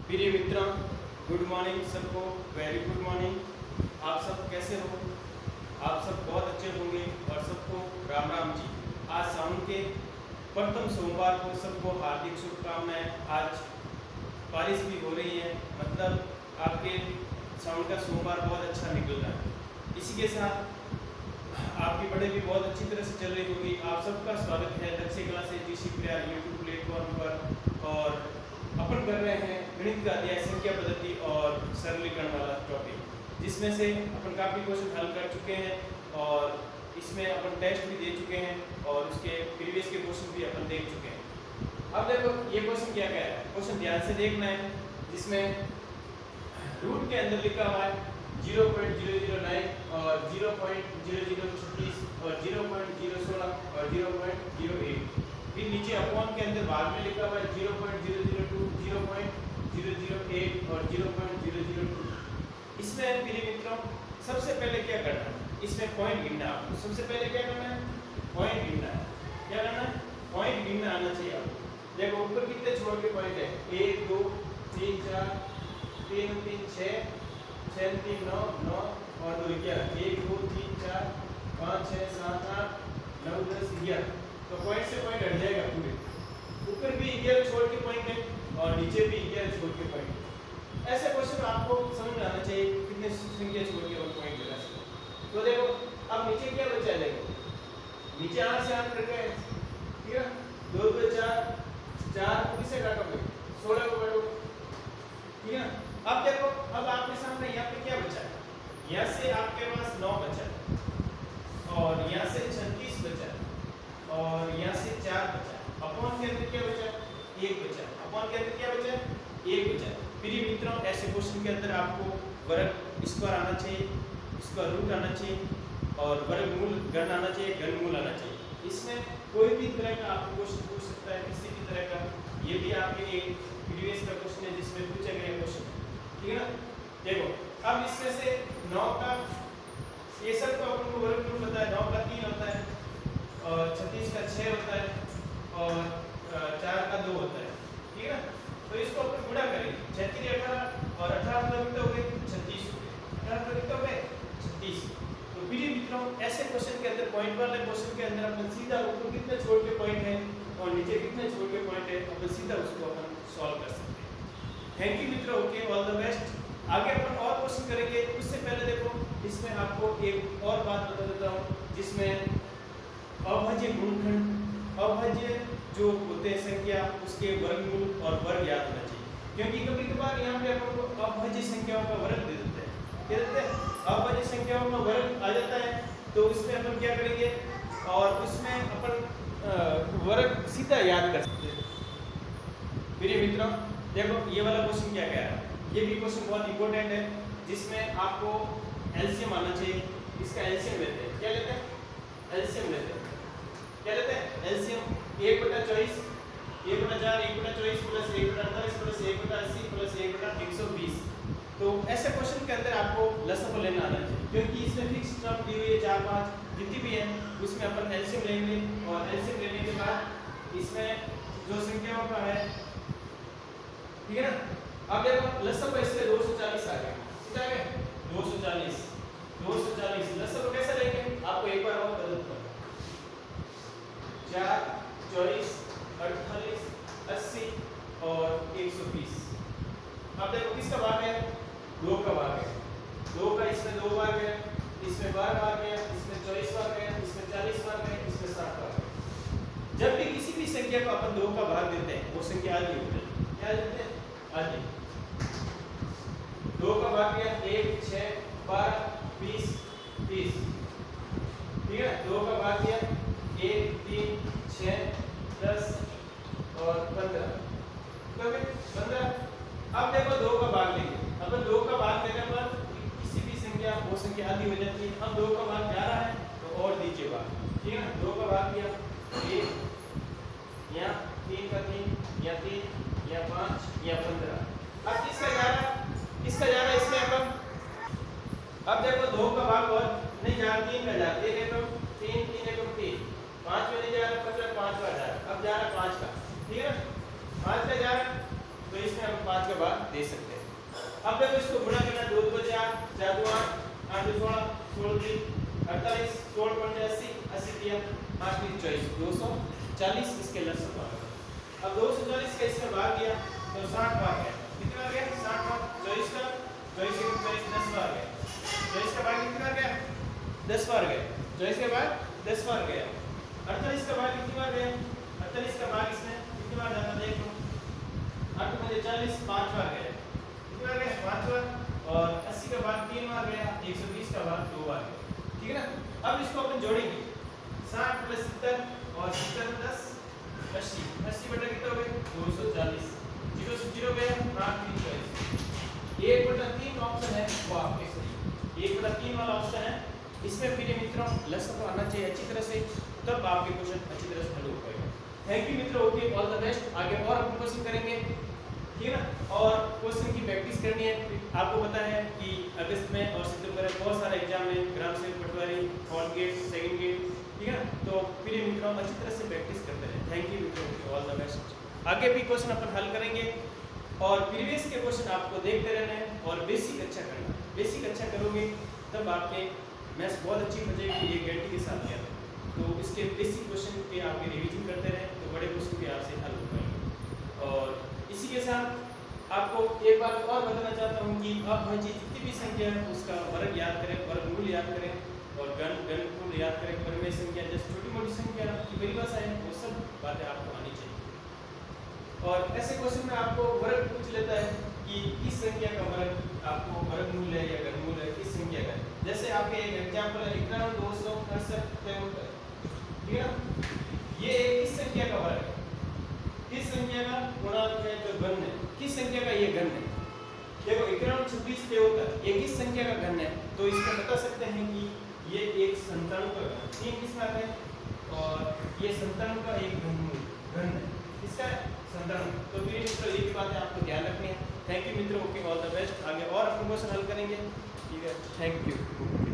प्रिय मित्रों, good morning सबको, वेरी गुड मॉर्निंग। आप सब कैसे हो? आप सब बहुत अच्छे होंगे और सबको राम राम जी। आज सावन के प्रथम सोमवार को सबको हार्दिक शुभकामनाएं। आज बारिश भी हो रही है, मतलब आपके सावन का सोमवार बहुत अच्छा निकल रहा है। इसी के साथ आपकी पढ़ाई भी बहुत अच्छी तरह से चल रही होगी। आप सबका स्वागत है लक्ष्य क्लासेस जीसी प्रिया यूट्यूब प्लेटफॉर्म पर। और अपन कर रहे हैं गणित का अध्याय संख्या पद्धति और सरलीकरण वाला टॉपिक, जिसमें से अपन काफ़ी क्वेश्चन हल कर चुके हैं और इसमें अपन टेस्ट भी दे चुके हैं और उसके प्रीवियस के क्वेश्चन भी अपन देख चुके हैं। अब देखो ये क्वेश्चन क्या कह रहा है, क्वेश्चन ध्यान से देखना है। जिसमें रूट के अंदर लिखा हुआ है 0.009 और 0.0036 और 0.016 और 0.08। फिर नीचे अपॉन के अंदर भाग में लिखा हुआ है 0.002, 0.008 और 0.002। इसमें मेरे मित्रों सबसे पहले क्या करना है, इसमें पॉइंट गिनना है आपको। सबसे पहले क्या करना है, पॉइंट गिनना है। क्या करना है, पॉइंट गिनना आना चाहिए आपको। देखो ऊपर कितने छोड़ के पॉइंट है, 1 2 3 4 3 3 6 6 3 9 9 और 2 11। 1 2 3 4 5 6 7 8 9 10 11। तो पॉइंट से पॉइंट हट जाएगा पूरे। ऊपर भी 11 छोड़ के पॉइंट है और नीचे भी 11 छोड़ के पॉइंट है। ऐसे क्वेश्चन आपको समझ में आना चाहिए कितने संख्या छोड़ के और पॉइंट लगा सकते। तो देखो अब नीचे क्या बचा, देखो नीचे 8 से 8 कट गए, ठीक है। 2 2 4 4 को किससे काटोगे, 16 को काटोगे, ठीक है। अब देखो अब आपके सामने यहाँ पे क्या बचा है, यहाँ से आपके पास 9 बचा है और यहाँ से 36 बचा है और यहाँ से 4 बचा है। अपॉन के अंदर क्या बचा है, 1 बचा है। अपॉन के अंदर क्या बचा है, 1 बचा है। प्रिय मित्रों ऐसे क्वेश्चन के अंदर आपको वर्ग स्क्वायर आना चाहिए, स्क्वायर रूट आना चाहिए और वर्गमूल गण आना चाहिए, घनमूल आना चाहिए। इसमें कोई भी तरह का आपको क्वेश्चन पूछ सकता है, किसी भी तरह का। ये भी आपके एक प्रीवियस का क्वेश्चन है जिसमें पूछा गया क्वेश्चन, ठीक है ना। देखो अब इसमें से 9 का ये सब तो अपन को वर्गमूल पता है, 9 का 3 होता है और 36 का 6 होता है और 4 का 2 होता है, ठीक है ना। तो इसको अपन गुणा करेंगे, 36 18 और 18 कितने हो गए, 36 हो गए। 18 कितने हो गए, 36। तो प्रिय मित्रों ऐसे क्वेश्चन के अंदर, पॉइंट वाले क्वेश्चन के अंदर अपन सीधा ऊपर कितने छोड़ के पॉइंट है और नीचे कितने छोड़ के पॉइंट है, अपन सीधा उसको अपन सॉल्व कर सकते हैं। थैंक यू मित्रों, ओके, ऑल द बेस्ट। आगे अपन और क्वेश्चन करेंगे। उससे पहले देखो इसमें आपको एक और बात बता देता हूँ, जिसमें अभाज्य गुणनखंड, अभाज्य जो होते हैं संख्या, उसके वर्गमूल और वर्ग याद होना चाहिए। क्योंकि कभी कभार यहाँ पे अपन को अभाज्य संख्याओं का वर्ग दे देते हैं, क्या देते हैं, अभाज्य संख्याओं का वर्ग आ जाता है। तो उसमें अपन क्या करेंगे और उसमें अपन वर्ग सीधा याद कर सकते हैं। प्रिय मित्रों देखो ये वाला क्वेश्चन क्या कह रहा है, ये भी क्वेश्चन बहुत इंपॉर्टेंट है, जिसमें आपको एलसीएम आना चाहिए। इसका एलसीएम लेते हैं, क्या लेते हैं, एलसीएम लेते हैं। क्या लेते हैं, एलसीएम। 1/24 1/4 1/24 plus 1/48 plus 1/80 plus 1/120। तो ऐसे क्वेश्चन के अंदर आपको लसागु लेना आना चाहिए, क्योंकि इसमें फिक्स टर्म दी हुई है 4 5 जितनी भी है, उसमें अपन एलसीएम लेंगे और एलसीएम लेने के बाद इसमें जो संख्याओं का है, ठीक है ना। अब देखो लसागु इससे 240 आ गया, कितना आ गया, 240 240। लसागु कैसे लेंगे, आपको एक बार और बदल दूंगा, 4 24 48 80 और 120। अब देखो किसका भाग है, 2 का भाग है। 2 का इसमें 2 भाग है, इसमें 12 भाग है, इसमें 24 भाग है, इसमें 40 भाग है, इसमें 60 भाग है। जब भी किसी भी संख्या को अपन 2 का भाग देते हैं वो संख्या आधी होती है। क्या देते हैं, आधी। 2 का भाग किया 1 6 12 20 30, ठीक है। 2 का भाग किया 1 3 6 10 और 15, तो 15। अब देखो 2 का भाग लेंगे, अब 2 का भाग देने पर किसी भी संख्या वो संख्या आधी हो जाती है। अब 2 का भाग जा रहा है तो और दीजिए भाग, ठीक है ना। 2 का भाग किया 1, यहाँ 3 का 3, या 3 या 5 या 15। अब किसका जा रहा है, किसका जा रहा है इसमें अपन। अब देखो 2 का भाग और नहीं जा रहा, 3 का जा रहा है, 1 एकम 3 3 एकम 3, 5 में नहीं जा रहा, 15 5 का जा रहा है। अब जा रहा है 5 का, ठीक है ना, 5 का जा रहा है तो इसमें हम 5 के बाद दे सकते हैं। अब देखो इसको गुणा करना, 2 2 4 4 2 8 8 2 16 16 3 48 16 पंजे 80 80 दिया 8 3 24 240 इसके लसक आ गया। अब 240 का इसमें भाग दिया तो 60 भाग गया, कितना आ गया 60 भाग 24 का 24 से 24 10 बार गया, 24 का भाग कितना गया 10 बार गया, 24 के बाद 10 बार गया। 48 का भाग कितनी बार गया, 48 का भाग इसमें कितनी बार जाता देख लो, 8 मुझे 40 5 बार गया, कितनी बार गया 5 बार, और 80 का भाग 3 बार गया, 120 का भाग 2 बार गया, ठीक है ना। अब इसको अपन जोड़ेंगे 60 + 70 और 70 + 10 80 80 बटा कितना हो गया 240, 0 से 0 गया 8 3 24, 1/3 ऑप्शन है वो आपके सही 1/3 वाला ऑप्शन है। इसमें प्रिय मित्रों लसक आना चाहिए अच्छी तरह से, तब आपके क्वेश्चन अच्छी तरह से हल हो पाएगा। थैंक यू मित्रों, ओके ऑल द बेस्ट। आगे और अपन क्वेश्चन करेंगे, ठीक है ना, और क्वेश्चन की प्रैक्टिस करनी है। आपको पता है कि अगस्त में और सितंबर में बहुत सारे एग्जाम है, ग्राम सेवक पटवारी, फर्स्ट गेट, सेकंड गेट, ठीक है ना। तो प्रिय मित्रों अच्छी तरह से प्रैक्टिस करते रहें। थैंक यू मित्रों, ऑल द बेस्ट। आगे भी क्वेश्चन अपन हल करेंगे और प्रीवियस के क्वेश्चन आपको देखते रहना है और बेसिक अच्छा करना। बेसिक अच्छा करोगे तब आपके मैथ्स बहुत अच्छी हो जाएगी, ये गारंटी के साथ किया। तो इसके बेसिक क्वेश्चन के आपके रिवीजन करते रहें तो बड़े क्वेश्चन भी आपसे हल हो पाएंगे। और इसी के साथ आपको एक बात और बताना चाहता हूँ कि अब भाई जितनी भी संख्या है उसका वर्ग याद करें, वर्गमूल याद करें और घनमूल याद करें। परिमेय संख्या जैसे छोटी मोटी संख्या की परिभाषा है वो सब बातें आपको आनी चाहिए। और ऐसे क्वेश्चन में आपको वर्ग पूछ लेता है कि किस संख्या का वर्ग आपको वर्गमूल है या घनमूल है, किस संख्या का है। जैसे आपके एक एग्जांपल है 91 268 73, ठीक है ना। ये किस संख्या का वर्ग है, किस संख्या का गुणांक है जो घन है, किस संख्या का ये घन है। देखो 91 26 73 ये किस संख्या का घन है, तो इसमें बता सकते हैं कि ये एक 97 का घन, 3 किस में आता है और ये 97 का एक घन है, इसका 97। तो मेरे मित्रों ये बातें आपको ध्यान रखनी है। थैंक यू मित्रों, ओके ऑल द बेस्ट। आगे और अपन क्वेश्चन हल करेंगे, ठीक है, थैंक यू।